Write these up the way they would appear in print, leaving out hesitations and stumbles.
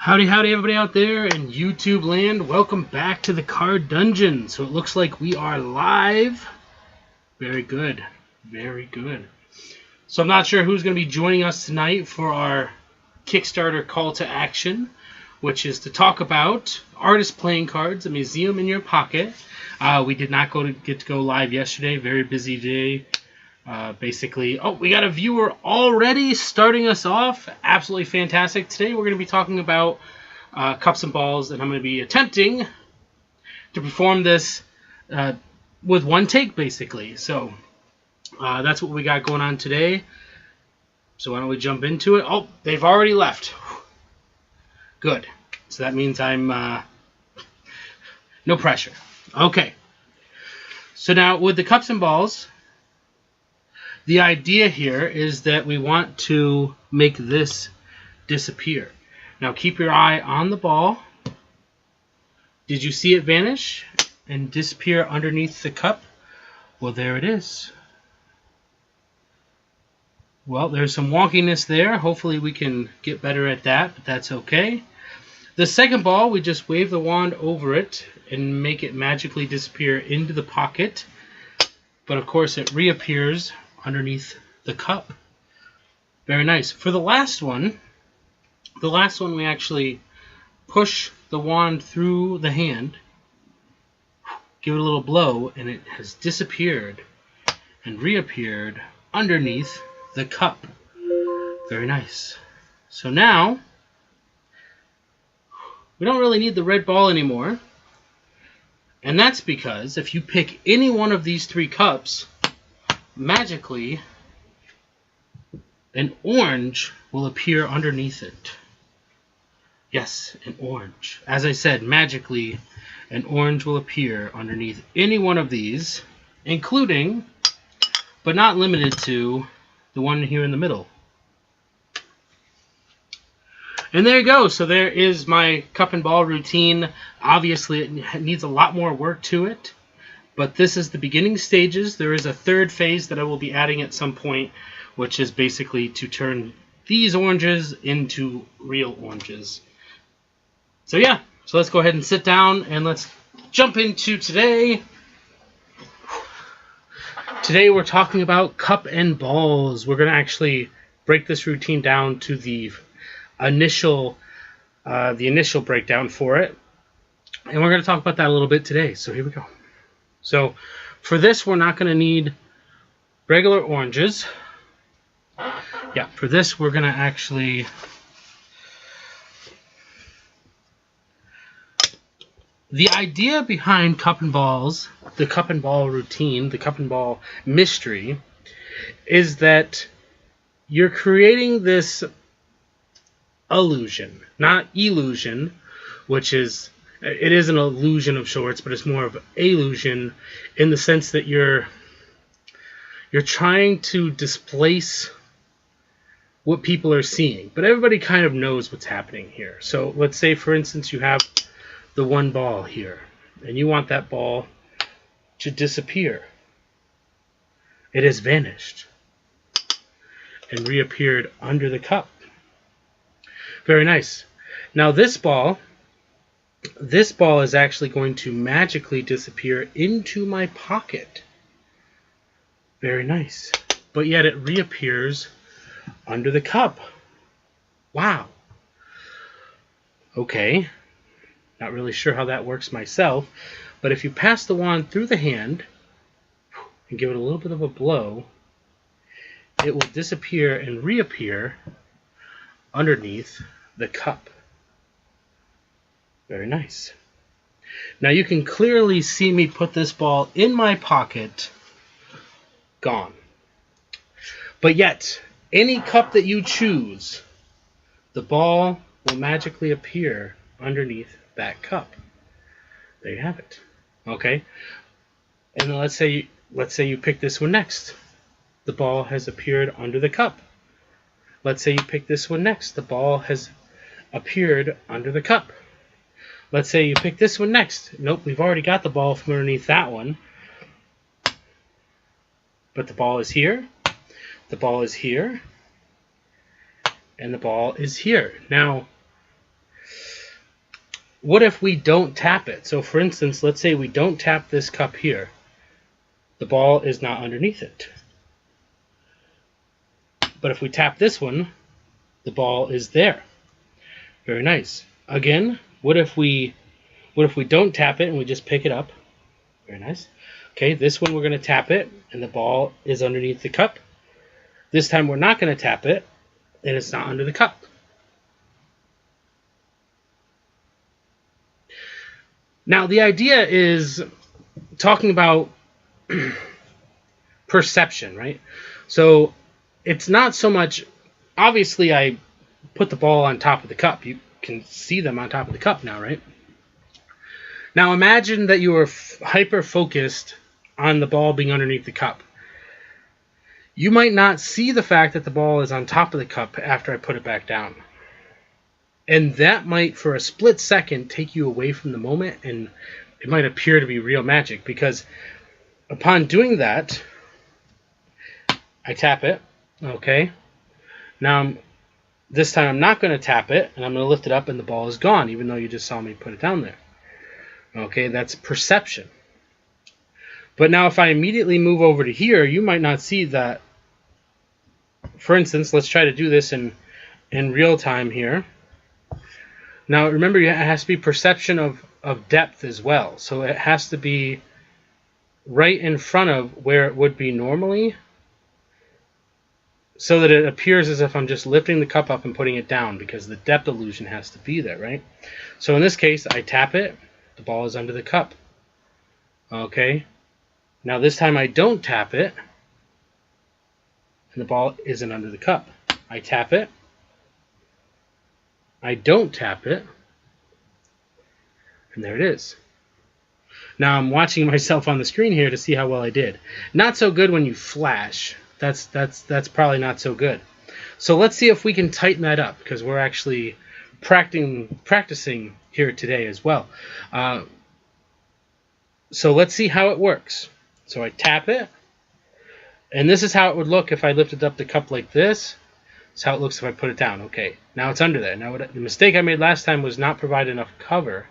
Howdy, everybody out there in YouTube land. Welcome back to the Card Dungeon. So it looks like we are live. Very good. Very good. So I'm not sure who's going to be joining us tonight for our Kickstarter call to action, which is to talk about artist playing cards, a museum in your pocket. We did not get to go live yesterday. Very busy day. Basically, we got a viewer already starting us off. Absolutely fantastic. Today we're going to be talking about cups and balls, and I'm going to be attempting to perform this with one take, basically. So that's what we got going on today. So why don't we jump into it? Oh, they've already left. Good. So that means I'm no pressure. Okay. So now with the cups and balls, the idea here is that we want to make this disappear. Now keep your eye on the ball. Did you see it vanish and disappear underneath the cup? Well, there it is. Well, there's some wonkiness there. Hopefully we can get better at that, but that's okay. The second ball, we just wave the wand over it and make it magically disappear into the pocket. But of course it reappears underneath the cup. Very nice. For the last one we actually push the wand through the hand, give it a little blow, and it has disappeared and reappeared underneath the cup. Very nice. So now we don't really need the red ball anymore, and that's because if you pick any one of these three cups, magically an orange will appear underneath it. Yes, an orange. As I said, magically an orange will appear underneath any one of these, including, but not limited to, the one here in the middle. And there you go. So there is my cup and ball routine. Obviously it needs a lot more work to it, but this is the beginning stages. There is a third phase that I will be adding at some point, which is basically to turn these oranges into real oranges. So yeah, so let's go ahead and sit down and let's jump into today. Today we're talking about cup and balls. We're going to actually break this routine down to the initial breakdown for it. And we're going to talk about that a little bit today. So here we go. So for this, we're not going to need regular oranges. Yeah, for this, we're going to actually... The idea behind cup and balls, the cup and ball routine, the cup and ball mystery, is that you're creating this illusion, not illusion, which is... It is an illusion of sorts, but it's more of an illusion in the sense that you're trying to displace what people are seeing. But everybody kind of knows what's happening here. So let's say, for instance, you have the one ball here, and you want that ball to disappear. It has vanished and reappeared under the cup. Very nice. Now this ball is actually going to magically disappear into my pocket. Very nice. But yet it reappears under the cup. Wow. Okay. Not really sure how that works myself. But if you pass the wand through the hand and give it a little bit of a blow, it will disappear and reappear underneath the cup. Very nice. Now you can clearly see me put this ball in my pocket. Gone. But yet, any cup that you choose, the ball will magically appear underneath that cup. There you have it. Okay? And then let's say you pick this one next. The ball has appeared under the cup. Let's say you pick this one next. The ball has appeared under the cup. Let's say you pick this one next. Nope, we've already got the ball from underneath that one. But the ball is here. The ball is here. And the ball is here. Now, what if we don't tap it? So for instance, let's say we don't tap this cup here. The ball is not underneath it. But if we tap this one, the ball is there. Very nice. Again, what if we don't tap it and we just pick it up? Very nice. Okay, this one we're going to tap it and the ball is underneath the cup. This time we're not going to tap it and it's not under the cup. Now the idea is talking about perception, right? So it's not so much, obviously I put the ball on top of the cup. You can see them on top of the cup now, right? Now imagine that you are hyper-focused on the ball being underneath the cup. You might not see the fact that the ball is on top of the cup after I put it back down. And that might, for a split second, take you away from the moment, and it might appear to be real magic, because upon doing that, I tap it, okay? Now, this time I'm not going to tap it, and I'm going to lift it up, and the ball is gone, even though you just saw me put it down there. Okay, that's perception. But now if I immediately move over to here, you might not see that. For instance, let's try to do this in real time here. Now remember, it has to be perception of depth as well. So it has to be right in front of where it would be normally, so that it appears as if I'm just lifting the cup up and putting it down, because the depth illusion has to be there, right? So in this case, I tap it, the ball is under the cup. Okay. Now this time I don't tap it, and the ball isn't under the cup. I tap it, I don't tap it, and there it is. Now I'm watching myself on the screen here to see how well I did. Not so good when you flash. That's probably not so good. So let's see if we can tighten that up, because we're actually practicing here today as well. So let's see how it works. So I tap it, and this is how it would look if I lifted up the cup like this. This is how it looks if I put it down. Okay, now it's under there. Now the mistake I made last time was not provide enough cover.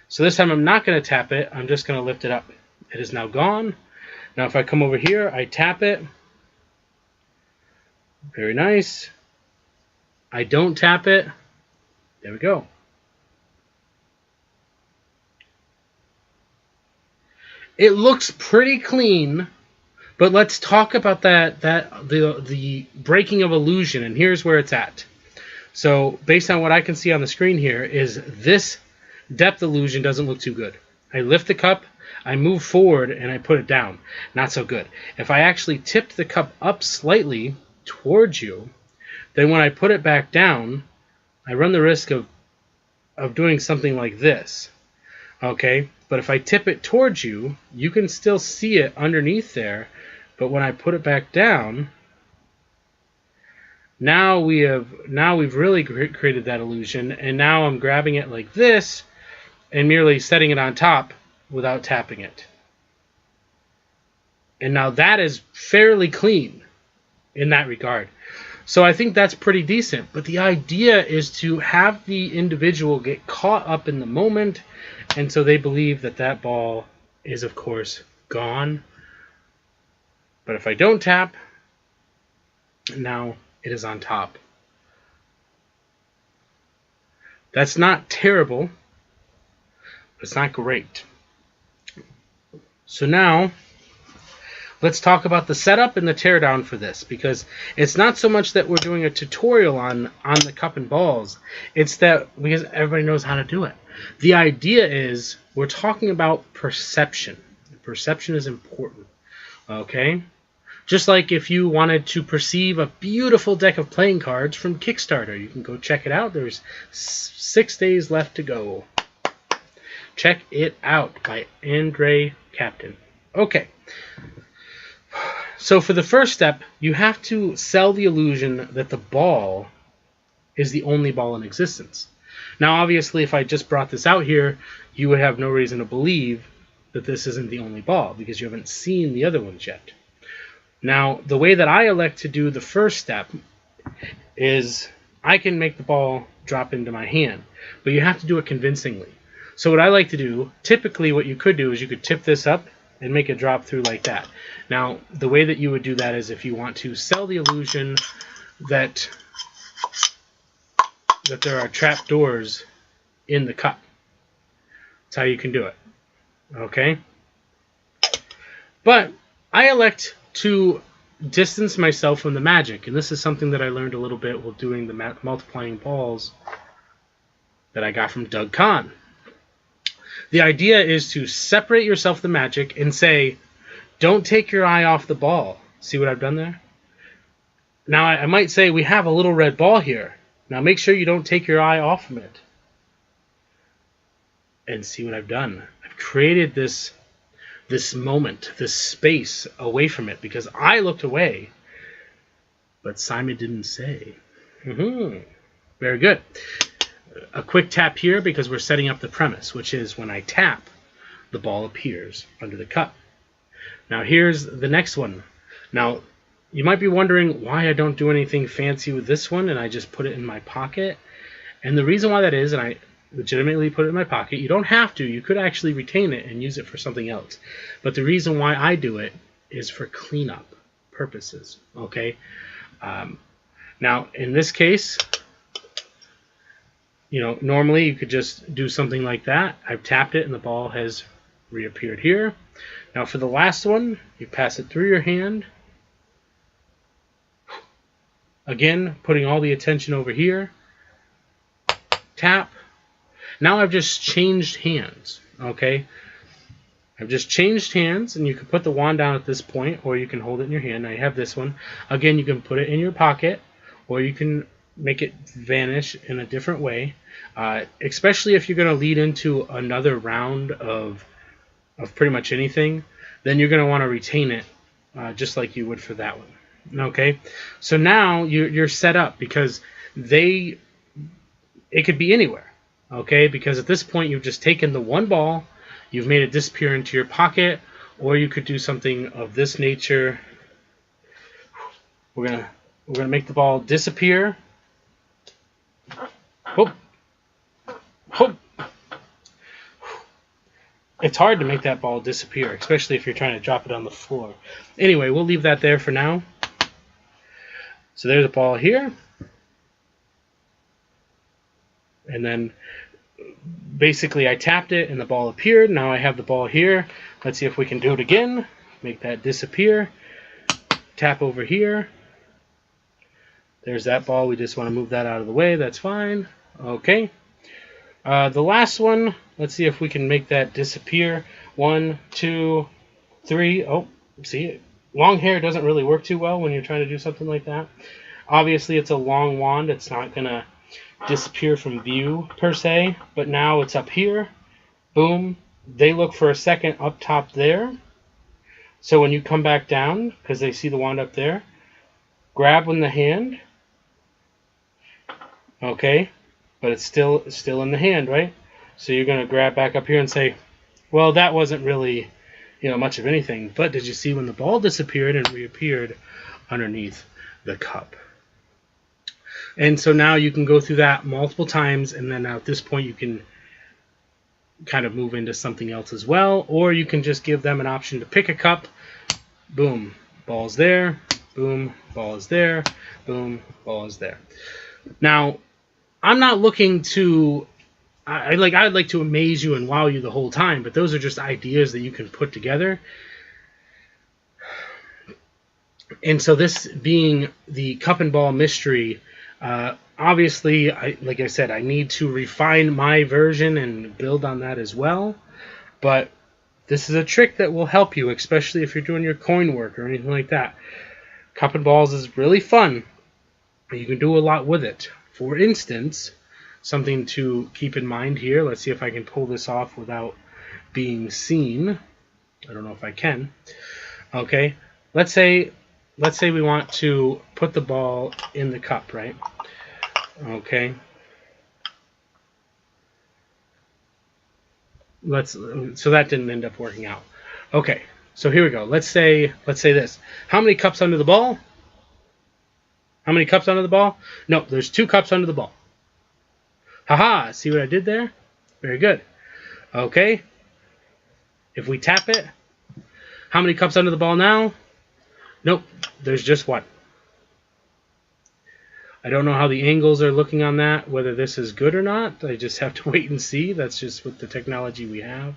So this time I'm not going to tap it. I'm just going to lift it up. It is now gone. Now if I come over here, I tap it. Very nice. I don't tap it. There we go. It looks pretty clean, but let's talk about the breaking of illusion, and here's where it's at. So based on what I can see on the screen here, is this depth illusion doesn't look too good. I lift the cup, I move forward, and I put it down. Not so good. If I actually tipped the cup up slightly towards you, then when I put it back down, I run the risk of doing something like this. Okay, but if I tip it towards you, you can still see it underneath there, but when I put it back down, now we've really created that illusion, and now I'm grabbing it like this and merely setting it on top without tapping it. And now that is fairly clean in that regard. So I think that's pretty decent, but the idea is to have the individual get caught up in the moment, and so they believe that that ball is, of course, gone. But if I don't tap, now it is on top. That's not terrible, but it's not great. So now, let's talk about the setup and the teardown for this, because it's not so much that we're doing a tutorial on the cup and balls. It's that because everybody knows how to do it. The idea is we're talking about perception. Perception is important. Okay? Just like if you wanted to perceive a beautiful deck of playing cards from Kickstarter, you can go check it out. There's 6 days left to go. Check it out by Andre Captain. Okay. So for the first step, you have to sell the illusion that the ball is the only ball in existence. Now, obviously, if I just brought this out here, you would have no reason to believe that this isn't the only ball, because you haven't seen the other ones yet. Now, the way that I elect to do the first step is I can make the ball drop into my hand. But you have to do it convincingly. So what I like to do, typically what you could do is you could tip this up and make it drop through like that. Now, the way that you would do that is if you want to sell the illusion that there are trap doors in the cup. That's how you can do it. Okay? But I elect to distance myself from the magic, and this is something that I learned a little bit while doing the multiplying balls that I got from Doug Kahn. The idea is to separate yourself from the magic and say, don't take your eye off the ball. See what I've done there? Now, I might say we have a little red ball here. Now, make sure you don't take your eye off from it. And see what I've done. I've created this moment, this space away from it because I looked away, but Simon didn't say. Very good. A quick tap here because we're setting up the premise, which is when I tap, the ball appears under the cup. Now here's the next one. Now, you might be wondering why I don't do anything fancy with this one and I just put it in my pocket. And the reason why that is, and I legitimately put it in my pocket, you don't have to. You could actually retain it and use it for something else. But the reason why I do it is for cleanup purposes. Okay? Now, in this case, normally you could just do something like that. I've tapped it and the ball has reappeared here. Now for the last one, you pass it through your hand. Again, putting all the attention over here. Tap. Now I've just changed hands. Okay? I've just changed hands, and you can put the wand down at this point, or you can hold it in your hand. Now you have this one. Again, you can put it in your pocket, or you can make it vanish in a different way, especially if you're going to lead into another round of pretty much anything, then you're going to want to retain it just like you would for that one. Okay, so now you're set up because it could be anywhere. Okay, because at this point you've just taken the one ball, you've made it disappear into your pocket, or you could do something of this nature. We're gonna make the ball disappear. Whoop. Whoop. It's hard to make that ball disappear, especially if you're trying to drop it on the floor. Anyway, we'll leave that there for now. So there's a ball here. And then basically I tapped it and the ball appeared. Now I have the ball here. Let's see if we can do it again. Make that disappear. Tap over here. There's that ball. We just want to move that out of the way. That's fine. Okay. The last one, let's see if we can make that disappear. 1, 2, 3. Oh, see, long hair doesn't really work too well when you're trying to do something like that. Obviously, it's a long wand. It's not going to disappear from view per se, but now it's up here. Boom. They look for a second up top there. So when you come back down, because they see the wand up there, grab in the hand. Okay, but it's still in the hand, right? So you're going to grab back up here and say, well, that wasn't really, much of anything. But did you see when the ball disappeared and reappeared underneath the cup? And so now you can go through that multiple times, and then at this point you can kind of move into something else as well, or you can just give them an option to pick a cup. Boom, ball's there. Boom, ball is there. Boom, ball is there. Now, I'm not looking to... I'd like to amaze you and wow you the whole time, but those are just ideas that you can put together. And so this being the cup and ball mystery, obviously, like I said, I need to refine my version and build on that as well. But this is a trick that will help you, especially if you're doing your coin work or anything like that. Cup and balls is really fun. You can do a lot with it. For instance, something to keep in mind here. Let's see if I can pull this off without being seen. I don't know if I can. Okay. Let's say we want to put the ball in the cup, right? Okay. So that didn't end up working out. Okay. So here we go. Let's say this. How many cups under the ball? How many cups under the ball? No, there's 2 cups under the ball. Haha, see what I did there? Very good. Okay. If we tap it, how many cups under the ball now? Nope, there's just 1. I don't know how the angles are looking on that, whether this is good or not. I just have to wait and see. That's just with the technology we have.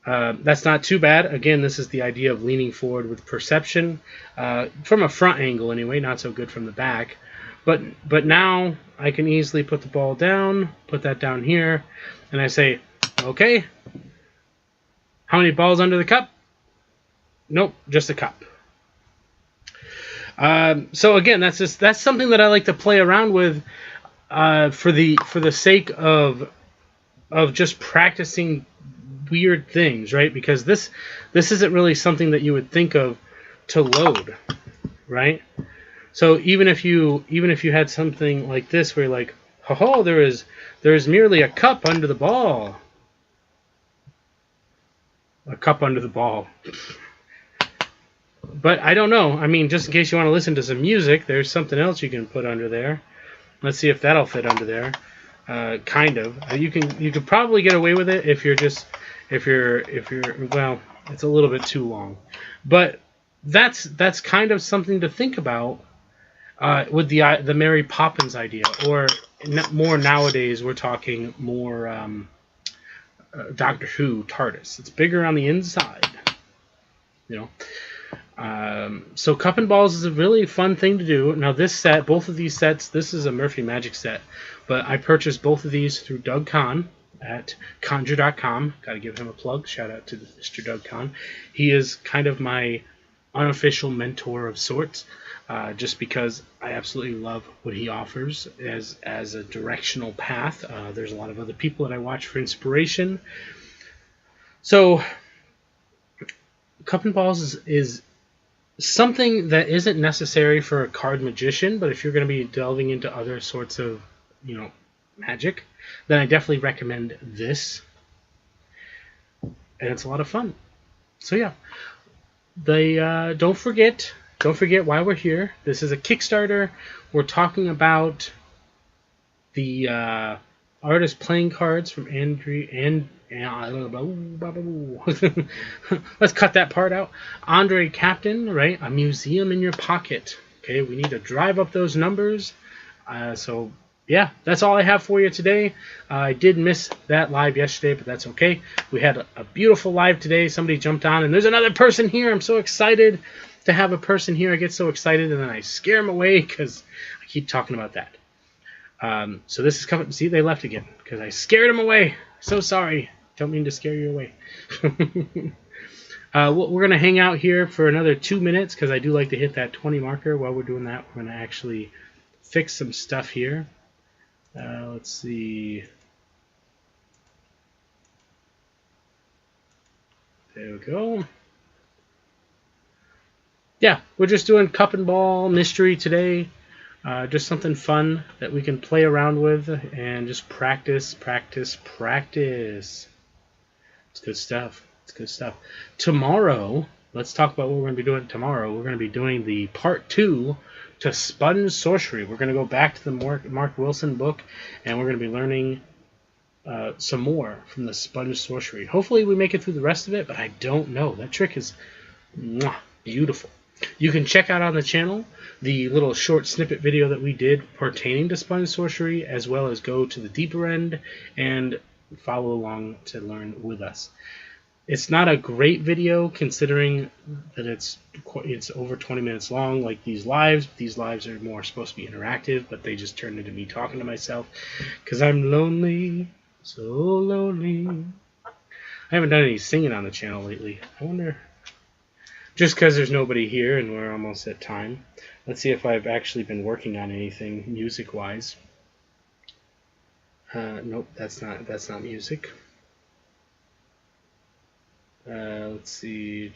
That's not too bad. Again, this is the idea of leaning forward with perception. From a front angle anyway, not so good from the back. But now I can easily put the ball down, put that down here, and I say, okay, how many balls under the cup? Nope, just a cup. So again, that's something that I like to play around with for the sake of just practicing weird things, right? Because this isn't really something that you would think of to load, right? So even if you had something like this where you're like, oh, there is merely a cup under the ball. A cup under the ball. But I don't know. I mean, just in case you want to listen to some music, there's something else you can put under there. Let's see if that'll fit under there. Kind of. You could probably get away with it if you're well, it's a little bit too long. But that's kind of something to think about with the Mary Poppins idea, or more nowadays we're talking more Doctor Who TARDIS. It's bigger on the inside, you know. So cup and balls is a really fun thing to do. Now this set, both of these sets, this is a Murphy Magic set, but I purchased both of these through Doug Kahn at conjure.com. Got to give him a plug. Shout out to Mr. Doug Kahn. He is kind of my unofficial mentor of sorts, just because I absolutely love what he offers as a directional path. There's a lot of other people that I watch for inspiration. So cup and balls is something that isn't necessary for a card magician, but if you're going to be delving into other sorts of, magic, then I definitely recommend this. And it's a lot of fun. So yeah, don't forget why we're here. This is a Kickstarter. We're talking about the artist playing cards from let's cut that part out. Andre Captain, right? A museum in your pocket. Okay, we need to drive up those numbers. So yeah, that's all I have for you today. I did miss that live yesterday, but that's okay. We had a beautiful live today. Somebody jumped on, and there's another person here. I'm so excited to have a person here. I get so excited, and then I scare them away because I keep talking about that. So this is coming. See, they left again because I scared them away. So sorry. Don't mean to scare you away. We're going to hang out here for another 2 minutes because I do like to hit that 20 marker. While we're doing that, we're going to actually fix some stuff here. Let's see. There we go. Yeah, we're just doing cup and ball mystery today. Just something fun that we can play around with and just practice. It's good stuff. It's good stuff. Tomorrow, let's talk about what we're going to be doing tomorrow. We're going to be doing the part 2 to Sponge Sorcery. We're going to go back to the Mark Wilson book, and we're going to be learning some more from the Sponge Sorcery. Hopefully we make it through the rest of it, but I don't know. That trick is beautiful. You can check out on the channel the little short snippet video that we did pertaining to Sponge Sorcery, as well as go to the deeper end and follow along to learn with us. It's not a great video considering that it's over 20 minutes long like these lives. These lives are more supposed to be interactive, but they just turned into me talking to myself because I'm lonely, so lonely. I haven't done any singing on the channel lately. I wonder, just because there's nobody here and we're almost at time. Let's see if I've actually been working on anything music-wise. Nope, that's not music. Let's see.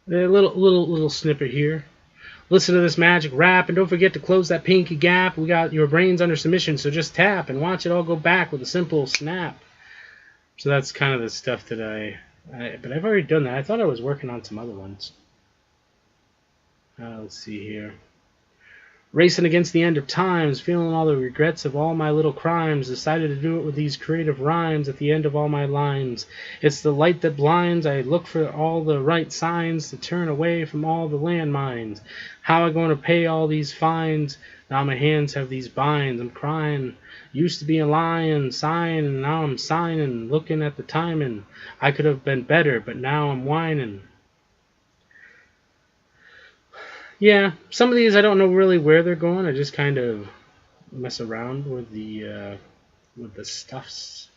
A little snippet here. Listen to this magic rap, and don't forget to close that pinky gap. We got your brains under submission, so just tap and watch it all go back with a simple snap. So that's kind of the stuff that but I've already done that. I thought I was working on some other ones. Let's see here. Racing against the end of times, feeling all the regrets of all my little crimes, decided to do it with these creative rhymes at the end of all my lines. It's the light that blinds, I look for all the right signs to turn away from all the landmines. How am I going to pay all these fines? Now my hands have these binds, I'm crying. Used to be a lion, sighing, and now I'm signing, looking at the timing. I could have been better, but now I'm whining. Yeah, some of these I don't know really where they're going. I just kind of mess around with the stuffs.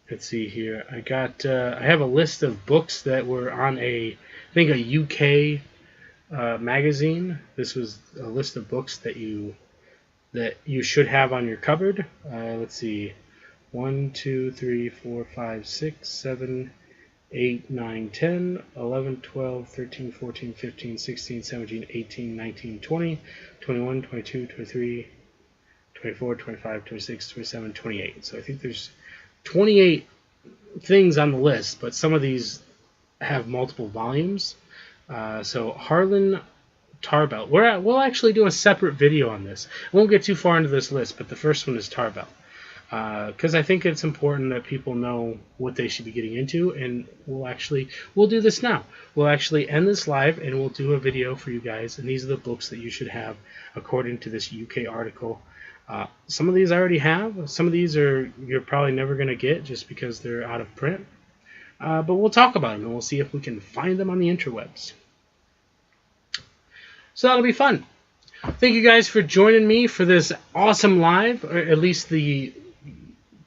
Let's see here. I have a list of books that were on I think a UK magazine. This was a list of books that you should have on your cupboard. Let's see. 1, 2, 3, 4, 5, 6, 7, 8, 9, 10, 11, 12, 13, 14, 15, 16, 17, 18, 19, 20, 21, 22, 23, 24, 25, 26, 27, 28. So I think there's 28 things on the list, but some of these have multiple volumes. So Harlan Tarbell. We'll actually do a separate video on this. I won't get too far into this list, but the first one is Tarbell. Because I think it's important that people know what they should be getting into, and we'll do this now. We'll actually end this live, and we'll do a video for you guys, and these are the books that you should have according to this UK article. Some of these I already have. Some of these you're probably never going to get just because they're out of print. But we'll talk about them, and we'll see if we can find them on the interwebs. So that'll be fun. Thank you guys for joining me for this awesome live, or at least the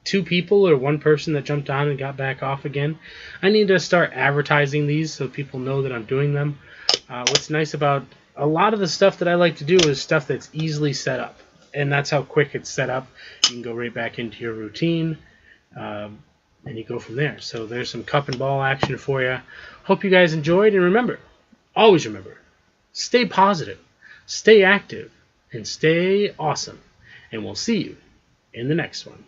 2 people or 1 person that jumped on and got back off again. I need to start advertising these so people know that I'm doing them. What's nice about a lot of the stuff that I like to do is stuff that's easily set up. And that's how quick it's set up. You can go right back into your routine, and you go from there. So there's some cup and ball action for you. Hope you guys enjoyed, and remember, always remember, stay positive, stay active, and stay awesome. And we'll see you in the next one.